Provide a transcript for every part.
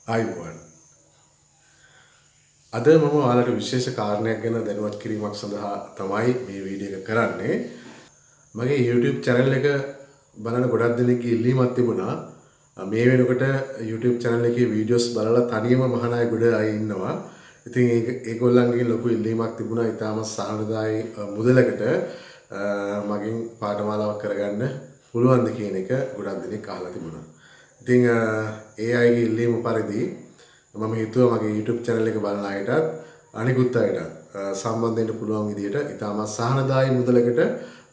ආයුබෝවන්. අද මම ඔයාලට විශේෂ කාරණයක් ගැන දැනුවත් කිරීමක් සඳහා තමයි මේ වීඩියෝ එක කරන්නේ. මගේ YouTube channel එක බලන ගොඩක් දෙනෙක්ගේ ඉල්ලීමක් තිබුණා. මේ වෙනකොට YouTube channel එකේ videos බලලා තනියම මහානාය ගොඩ අය ඉන්නවා. ඉතින් ඒගොල්ලන්ගෙන් ලොකු ඉල්ලීමක් තිබුණා. ඊටාම සහනදායි මුදලකට මගෙන් පාඨමාලාවක් කරගන්න පුළුවන්ද කියන එක ගොඩක් දෙනෙක් අහලා තිබුණා. ඉතින් ඒ අයගේ ඉල්ලීම පරිදි මම හිතුවා මගේ YouTube channel එක බලන අයටත් අනිකුත් අයටත් සම්බන්ධ වෙන්න පුළුවන් විදිහට ඉතාමත් සහනදායි මුදලකට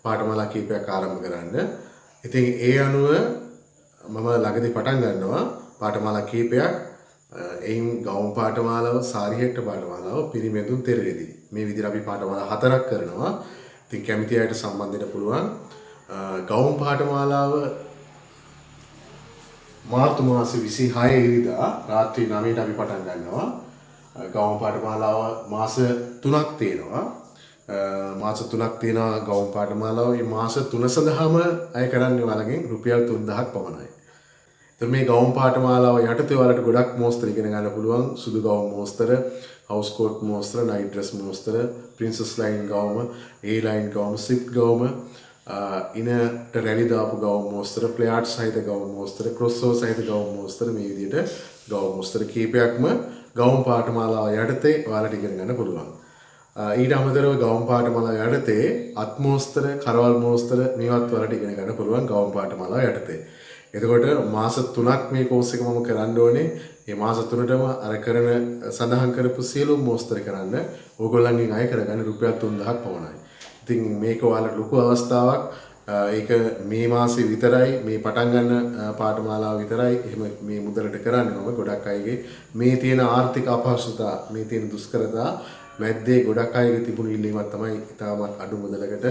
පාඨමාලා කීපයක් ආරම්භ කරන්න. ඉතින් ඒ අනුව මම ළඟදී පටන් ගන්නවා පාඨමාලා කීපයක්. එයින් ගවුම් පාඨමාලාව, සාරිහෙට්ට පාඨමාලාව, පිරිමැදුම් තෙරේදී. මේ විදිහට අපි පාඨමාලා 4ක් කරනවා. ඉතින් කැමති අයට සම්බන්ධ වෙන්න පුළුවන්. ගවුම් පාඨමාලාව මාර්තු මාසේ 26 ඉරිදා රාත්‍රී 9ට අපි පටන් ගන්නවා. ගවුම් පාඨමාලාව මාස 3ක් තියෙනවා. මාස 3ක් තියෙනවා ගවුම් පාඨමාලාව. මේ මාස 3 සඳහාම අය කරන්නේ ඔයාලගෙන් රුපියල් 3000ක් පමණයි. එතකොට මේ ගවුම් පාඨමාලාව යටතේ ඔයාලට ගොඩක් මෝස්තර ඉගෙන ගන්න පුළුවන්. සුදු ගවුම් මෝස්තර, හවුස් කෝට් මෝස්තර, නයිට් ඩ්‍රෙස් මෝස්තර, ප්‍රින්සස් ලයින් ගවුම, ඒ ලයින් ගවුම, සිප් ගවුම, ඉනට රැලි දාපු ගවුම් මෝස්තර, ප්ලේයාට් සහිත ගවුම් මෝස්තර, ක්‍රොස්ஓවර් සහිත ගවුම් මෝස්තර, මේ විදිහට ගවුම් මෝස්තර කීපයක්ම ගවුම් පාඨමාලාව යටතේ ඔයාලට ඉගෙන ගන්න පුළුවන්. ඊට අමතරව ගවුම් පාඨමාලාව යටතේ අත් මෝස්තර, කරවල් මෝස්තර මේවත් ඔයාලට ඉගෙන ගන්න පුළුවන් ගවුම් පාඨමාලාව යටතේ. එතකොට මාස 3ක් මේ කෝස් එක මම කරන්න ඕනේ. මේ මාස 3ටම අර කරන සඳහන් කරපු සියලුම මෝස්තර කරන්න ඕගොල්ලන්ගෙන් අය කරගන්න රුපියල් 3000ක් පමණයි. ඉතින් මේක ඔයාලට ලොකු අවස්ථාවක්. ඒක මේ මාසේ විතරයි මේ පටන් ගන්න පාඨමාලාව විතරයි එහෙම මේ මුදලට කරන්නේ. මම ගොඩක් අයගේ මේ තියෙන ආර්ථික අපහසුතා, මේ තියෙන දුෂ්කරතා මැද්දේ ගොඩක් අයගේ තිබුණු ඉල්ලීමක් තමයි ඉතාමත් අඩු මුදලකට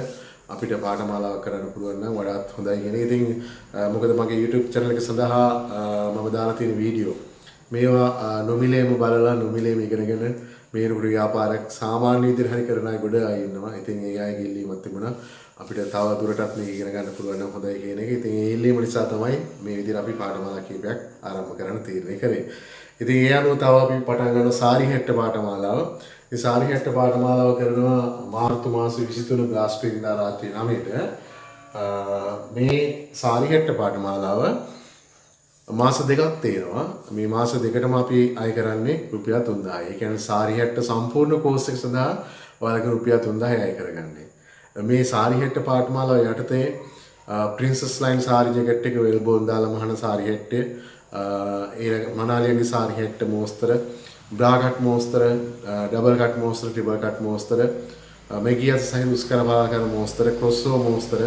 අපිට පාඨමාලාවක් කරන්න පුළුවන් නම් වඩාත් හොඳයි කියන එක. ඉතින් මොකද මගේ YouTube channel එක සඳහා මම දාලා තියෙන වීඩියෝ මේවා නොමිලේම බලලා නොමිලේම ඉගෙනගෙන මේ රුපියල් ව්‍යාපාරයක් සාමාන්‍ය විදිහට හරි කරන අය ගොඩ අය ඉන්නවා. ඉතින් ඒ අයගේ ඉල්ලීමක් තිබුණා අපිට තව දුරටත් මේක ඉගෙන ගන්න පුළුවන් නම් හොඳයි කියන එක. ඉතින් ඒ ඉල්ලීම නිසා තමයි මේ විදිහට අපි පාඨමාලා කීපයක් ආරම්භ කරන්න තීරණය කරේ. ඉතින් ඒ අනුව තව අපි පටන් ගන්නවා සාරිහෙට්ට පාඨමාලාව. මේ සාරිහෙට්ට පාඨමාලාව කරනවා මාර්තු මාසේ 23 බ්‍රහස්පතින්දා රාත්‍රී 9ට. මේ සාරිහෙට්ට පාඨමාලාව මාස දෙකක් තියෙනවා. මේ මාස දෙකටම අපි අය කරන්නේ රුපියල් 3000යි. ඒ කියන්නේ සාරිහෙට්ට සම්පූර්ණ කෝස් එක සඳහා ඔයාලගේ රුපියල් 3000යි අය කරගන්නේ. මේ සාරිහෙට්ට පාඨමාලාව යටතේ ප්‍රින්සස් ලයින් සාරි ජැකට් එක වෙල්බෝන් දාලා මහන සාරිහෙට්ටේ, ඒ මනාලියන්ගේ සාරිහෙට්ට මෝස්තර, බ්‍රා කට් මෝස්තර, ඩබල් කට් මෝස්තර, ට්‍රිපල් කට් මෝස්තර, මෙගියස් සහිත උස්කර කරන මෝස්තර, ක්‍රොස්ఓවර් මෝස්තර,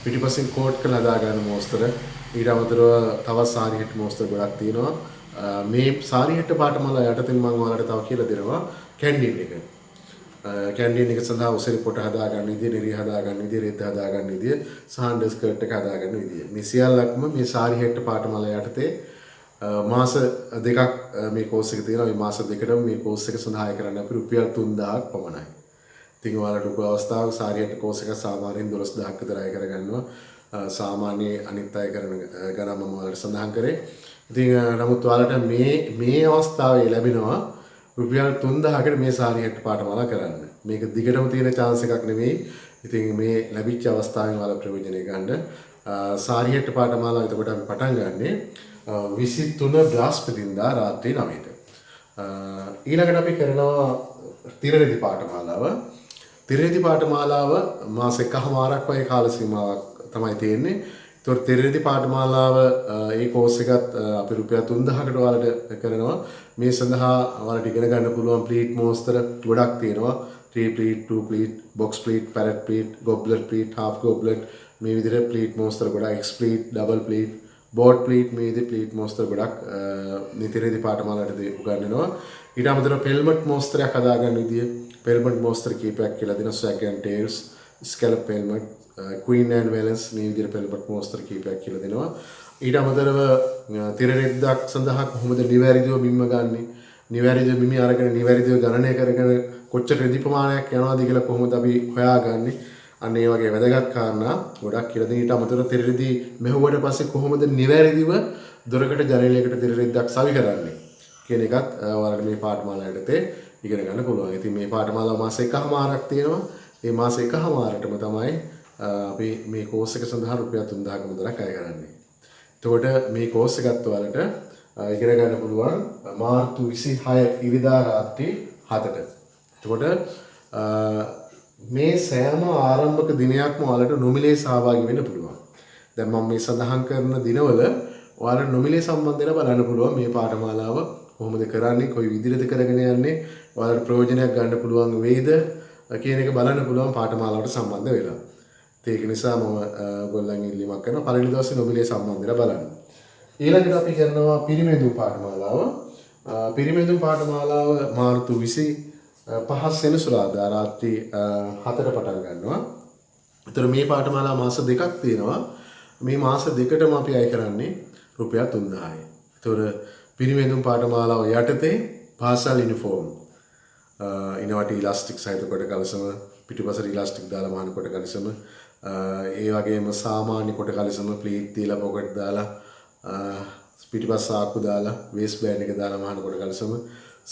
පිටිපසින් කෝට් කරලා හදා ගන්න මෝස්තර, ඊට අමතරව තවත් සාරිහෙට්ට මෝස්තර ගොඩක් තියෙනවා. මේ සාරිහෙට්ට පාඨමාලාව යටතේ මම ඔයාලට තව කියලා දෙනවා කැන්ඩින් එක. කැන්ඩින් එක සඳහා උසරි පොට හදා ගන්න විදිය, නිරි හදා ගන්න විදිය, රෙද්ද හදා ගන්න විදිය, සාන්ඩර් ස්කර්ට් එක හදා ගන්න විදිය. මේ සියල්ලක්ම මේ සාරිහෙට්ට පාඨමාලාව යටතේ මාස දෙකක් මේ කෝස් එක තියෙනවා. මේ මාස දෙකටම මේ කෝස් එක සඳහා කරන්න අපි රුපියල් 3000ක් පමණයි. ඉතින් ඔයාලට ලොකු අවස්ථාවක්. සාරිහෙට්ට කෝස් එක සාමාන්‍යයෙන් 12000ක් විතර අය කරගන්නවා. සාමාන්‍ය අනිත් අය කරන ගණන් මම ඔයාලට සඳහන් කරේ. ඉතින් නමුත් ඔයාලට මේ අවස්ථාවේ ලැබෙනවා රුපියල් 3000කට මේ සාරිහෙට්ට පාඨමාලා කරන්න. මේක දිගටම තියෙන chance එකක් නෙමෙයි. ඉතින් මේ ලැබිච්ච අවස්ථාවෙන් ඔයාලා ප්‍රයෝජනය ගන්න. සාරිහෙට්ට පාඨමාලාව එතකොට අපි පටන් ගන්නෙ 23 බ්‍රහස්පතින්දා රාත්‍රී 9ට. ඊළඟට අපි කරනවා තිරරෙදි පාඨමාලාව. තිරරෙදි පාඨමාලාව මාස එකමාරක් වගේ කාල සීමාවක් තමයි තියෙන්නේ. ඒතකොට තිරරෙදි පාඨමාලාව ඒ කෝස් එකත් අපි රුපියල් 3000කට ඔයාලට කරනවා. මේ සඳහා ඔයාලට ඉගෙන ගන්න පුළුවන් ප්ලීට් මෝස්තර ගොඩක් තියෙනවා. 3 ප්ලීට්, 2 ප්ලීට්, බොක්ස් ප්ලීට්, පැරට් ප්ලීට්, ගොබ්ලට් ප්ලීට්, හාෆ් ගොබ්ලට්, මේ විදිහට ප්ලීට් මෝස්තර ගොඩක්, එක්ස් ප්ලීට්, ඩබල් ප්ලීට්, බෝඩ් ප්ලීට්, මේ විදිහේ ප්ලීට් මෝස්තර ගොඩක් නිතිරෙදි පාඨමාලාවට උගන්වනවා. ඊට අමතරව පෙල්මට් මෝස්තරයක් හදා ගන්න විදිය, පෙල්මට් මෝස්තර කීපයක් කියලා දෙනවා. ස්වැග් ඇන්ඩ් ටේල්ස්, ස්කැලප් පෙල්මට්, ක්වීන් ඇන්ඩ් වැලන්ස්, මේ විදිහට පෙල්මට් මෝස්තර කීපයක් කියලා දෙනවා. ඊට අමතරව තිරරෙද්දක් සඳහා කොහොමද නිවැරදිව බිම්ම ගන්නෙ, නිවැරදිව බිම අරගෙන නිවැරදිව ගණනය කරගෙන කොච්චර රෙදි ප්‍රමාණයක් යනවාද කියලා කොහොමද අපි හොයාගන්නේ, අන්න ඒ වගේ වැදගත් කාරණා ගොඩක් කියලා දෙන. ඊට අමතරව තිරරෙදි මෙහුවට පස්සේ කොහොමද නිවැරදිව දොරකට ජනේලයකට තිරරෙද්දක් සවි කරන්නේ, කියන එකත් ඔයාලට මේ පාඨමාලා යටතේ ඉගෙන ගන්න පුළුවන්. ඉතින් මේ පාඨමාලාව මාස එකමාරක් තියෙනවා. මේ මාස එකමාරටම තමයි අපි මේ කෝස් එක සඳහා රුපියල් 3000ක මුදලක් අය කරන්නේ. එතකොට මේ කෝස් එකත් ඔයාලට ඉගෙන ගන්න පුළුවන් මාර්තු 26 ඉරිදා රාත්‍රී 7ට. එතකොට මේ සෑම ආරම්භක දිනයක්ම ඔයාලට නොමිලේ සහභාගී වෙන්න පුළුවන්. දැන් මම මේ සඳහන් කරන දිනවල ඔයාලට නොමිලේ සම්බන්ධව බලන්න පුළුවන් මේ පාඨමාලාව කොහොමද කරන්නේ, කොයි විදිහටද කරගෙන යන්නේ, ඔයාලට ප්‍රයෝජනයක් ගන්න පුළුවන් වෙයිද කියන එක බලන්න පුළුවන් පාඨමාලාවට සම්බන්ධ වෙලා. ඒක නිසා මම ඔයගොල්ලන්ගෙන් ඉල්ලීමක් කරනවා පළවෙනි දවසේ නොමිලේ සම්බන්ධව බලන්න. ඊළඟට අපි කරනවා පිරිමැදුම් පාඨමාලාව. පිරිමැදුම් පාඨමාලාව මාර්තු 25 සෙනසුරාදා රාත්‍රී 7ට පටන් ගන්නවා. ඒතර මේ පාඨමාලාව මාස දෙකක් තියෙනවා. මේ මාස දෙකටම අපි අය කරන්නේ රුපියල් 3000යි. ඒතර පිරිමැදුම් පාඨමාලාව යටතේ පාසල් යුනිෆෝම් ඉනවට ඉලාස්ටික් සහිත කොට කලසම පිටිපසට ඉලාස්ටික් දාලා මාන කොට කලසම ඒ වගේම සාමාන්‍ය කොට කලසම ප්ලීට් තියලා පොකට් දාලා පිටිපස්ස සාක්කු දාලා වේස්ට් බෑන්ඩ් එක දාලා මාන කොට කලසම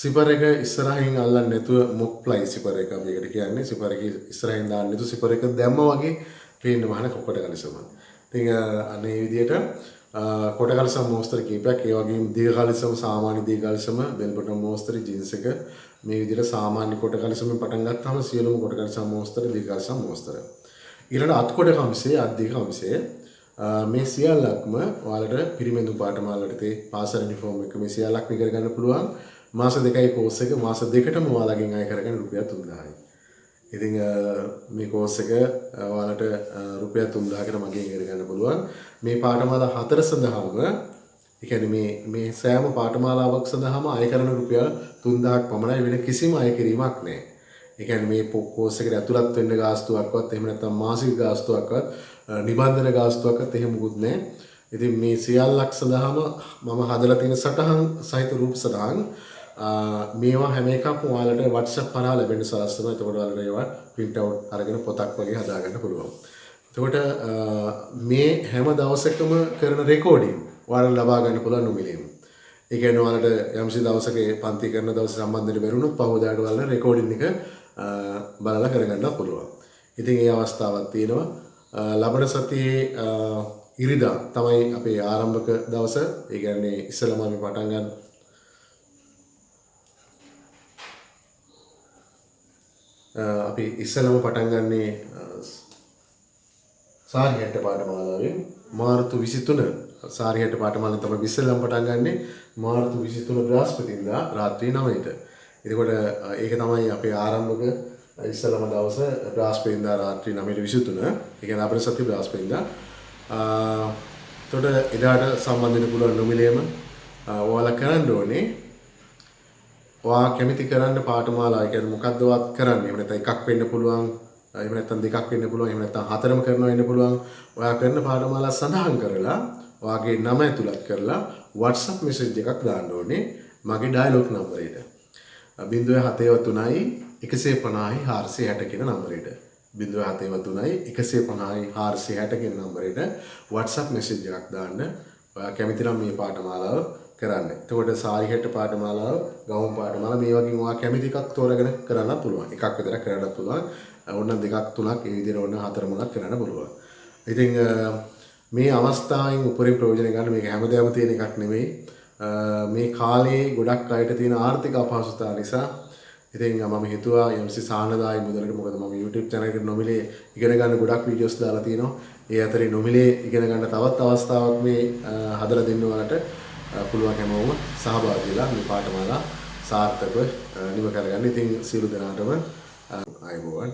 සිපර් එක ඉස්සරහින් අල්ලන්නේ නැතුව මොක් ප්ලයි සිපර් එක අපි ඒකට කියන්නේ සිපර් එක ඉස්සරහින් දාන්න නැතුව සිපර් එක දැම්මා වගේ පේන්න මහන කොට කලසම. ඉතින් අනේ විදියට කොට කලසම මොස්තර කීපයක් ඒ වගේම දීඝ කලසම සාමාන්‍ය දීඝ කලසම බෙල් බොටම් මොස්තර ජීන්ස් එක මේ විදිහට සාමාන්‍ය කොට කලසමෙන් පටන් ගත්තාම සියලුම කොට කලසම මොස්තර දීඝ කලසම මොස්තර ඊළඟ අත් කොට කමිසේ අත් දීඝ කමිසේ මේ සියල්ලක්ම ඔයාලට පිරිමැදුම් පාඨමාලාවට පාසල් යුනිෆෝම් එක මේ සියල්ලක්ම ඉගෙන ගන්න පුළුවන් මාස දෙකයි කෝස් එක මාස දෙකටම ඔයාලගෙන් අය කරගෙන රුපියල් 3000යි. ඉතින් මේ කෝස් එක ඔයාලට රුපියල් 3000කට මගෙන් ඉගෙන ගන්න පුළුවන්. මේ පාඨමාලා හතර සඳහාම ඒ කියන්නේ මේ සෑම පාඨමාලාවක් සඳහාම අය කරන රුපියල් 3000ක් පමණයි වෙන කිසිම අය කිරීමක් නැහැ. ඒ කියන්නේ මේ කෝස් එකට ඇතුළත් වෙන්න ගාස්තුවක්වත් එහෙම නැත්නම් මාසික ගාස්තුවක්වත් නිබන්ධන ගාස්තුවක්වත් එහෙම මුකුත් නැහැ. ඉතින් මේ සියල්ලක් සඳහාම මම හදලා තියෙන සටහන් සහිත රූප සටහන් මේවා හැම එකක්ම ඔයාලට WhatsApp හරහා ලැබෙන්න සලස්වනවා. එතකොට ඔයාලට ඒවා print out අරගෙන පොතක් වගේ හදා ගන්න පුළුවන්. එතකොට මේ හැම දවසකම කරන රෙකෝඩින් ඔයාලට ලබා ගන්න පුළුවන් නොමිලේම. ඒ කියන්නේ ඔයාලට යම්සි දවසක පන්ති කරන දවස් සම්බන්ධයෙන් බැරුණොත් පහවදාට ඔයාලට රෙකෝඩින් එක බලලා කරගන්න පුළුවන්. ඉතින් ඒ අවස්ථාවක් තියෙනවා. ලබන සතියේ ඉරිදා තමයි අපේ ආරම්භක දවස. ඒ කියන්නේ ඉස්සෙල්ලාම අපි පටන් ගන්න අපි ඉස්සෙල්ලාම පටන් ගන්නේ සාරිහැට්ට පාඨමාලාවෙන් මාර්තු 23 සාරිහැට්ට පාඨමාලාවෙන් තමයි ඉස්සෙල්ලාම පටන් ගන්නේ මාර්තු 23 බ්‍රහස්පතින්දා රාත්‍රී 9ට. එතකොට ඒක තමයි අපේ ආරම්භක ඉස්සෙල්ලාම දවස බ්‍රහස්පතින්දා රාත්‍රී 9ට 23. ඒ කියන්නේ අපේ සති බ්‍රහස්පතින්දා. එතකොට එදාට සම්බන්ධ වෙන්න පුළුවන් නොමිලේම ඔයාලා කරන්න ඕනේ ඔයා කැමති කරන්න පාඨමාලා කියන්නේ මොකද්ද ඔයාත් කරන්නේ? එහෙම නැත්නම් එකක් වෙන්න පුළුවන්. එහෙම නැත්නම් දෙකක් වෙන්න පුළුවන්. එහෙම නැත්නම් හතරම කරනවා වෙන්න පුළුවන්. ඔයා කරන පාඨමාලා සඳහන් කරලා ඔයාගේ නම ඇතුළත් කරලා WhatsApp message එකක් දාන්න ඕනේ මගේ ඩයලොග් නම්බරයට. 073යි 150යි 460 කියන නම්බරයට. 073යි 150යි 460 කියන නම්බරයට WhatsApp message එකක් දාන්න. ඔයා කැමති නම් මේ පාඨමාලාව කරන්න. එතකොට සාරිහැට්ට පාඨමාලාව, ගවුම් පාඨමාලාව මේ වගේ ඔයා කැමති එකක් තෝරගෙන කරන්නත් පුළුවන්. එකක් විතර කරන්නත් පුළුවන්. ඕන දෙකක් තුනක් ඒ විදිහට ඕන හතර මොනක් කරන්න පුළුවන්. ඉතින් මේ අවස්ථාවෙන් උපරිම ප්‍රයෝජන ගන්න මේක හැමදේම තියෙන එකක් නෙමෙයි. මේ කාලේ ගොඩක් අයට තියෙන ආර්ථික අපහසුතාව නිසා ඉතින් මම හිතුවා යම්සි සාහනදායි මුදලට මොකද මම YouTube channel එකට නොමිලේ ඉගෙන ගන්න ගොඩක් වීඩියෝස් දාලා තිනවා. ඒ අතරේ නොමිලේ ඉගෙන ගන්න තවත් අවස්ථාවක් මේ හදලා දෙන්න වලට පුළුවන් හැමෝම සහභාගී වෙලා මේ පාඨමාලා සාර්ථකව නිම කරගන්න. ඉතින් සියලු දෙනාටම ආයුබෝවන්.